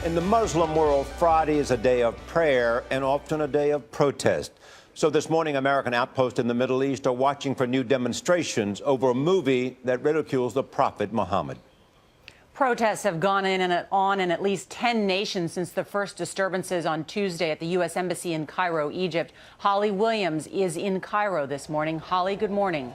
In the Muslim world, Friday is a day of prayer and often a day of protest. So this morning, American outposts in the Middle East are watching for new demonstrations over a movie that ridicules the Prophet Muhammad. Protests have gone on in at least 10 nations since the first disturbances on Tuesday at the U.S. Embassy in Cairo, Egypt. Holly Williams is in Cairo this morning. Holly, good morning.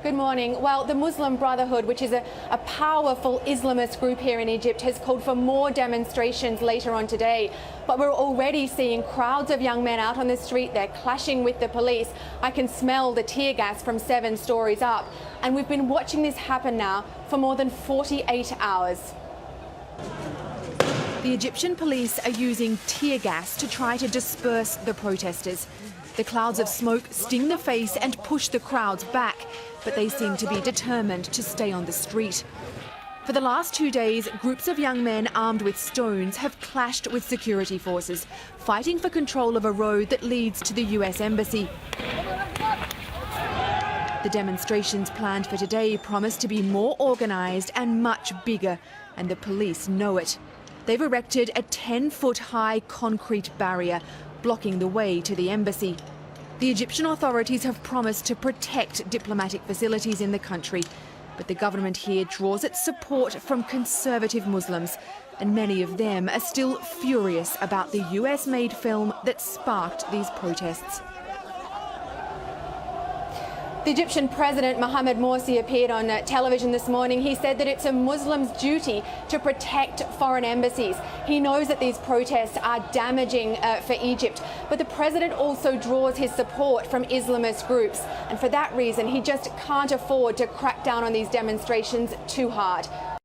Good morning. Well, the Muslim Brotherhood, which is a powerful Islamist group here in Egypt, has called for more demonstrations later on today. But we're already seeing crowds of young men out on the street. They're clashing with the police. I can smell the tear gas from 7 stories up. And we've been watching this happen now for more than 48 hours. The Egyptian police are using tear gas to try to disperse the protesters. The clouds of smoke sting the face and push the crowds back, but they seem to be determined to stay on the street. For the last 2 days, groups of young men armed with stones have clashed with security forces, fighting for control of a road that leads to the US Embassy. The demonstrations planned for today promise to be more organised and much bigger, and the police know it. They've erected a 10-foot-high concrete barrier, blocking the way to the embassy. The Egyptian authorities have promised to protect diplomatic facilities in the country, but the government here draws its support from conservative Muslims, and many of them are still furious about the US-made film that sparked these protests. The Egyptian President Mohamed Morsi appeared on television this morning. He said that it's a Muslim's duty to protect foreign embassies. He knows that these protests are damaging for Egypt, but the president also draws his support from Islamist groups. And for that reason, he just can't afford to crack down on these demonstrations too hard.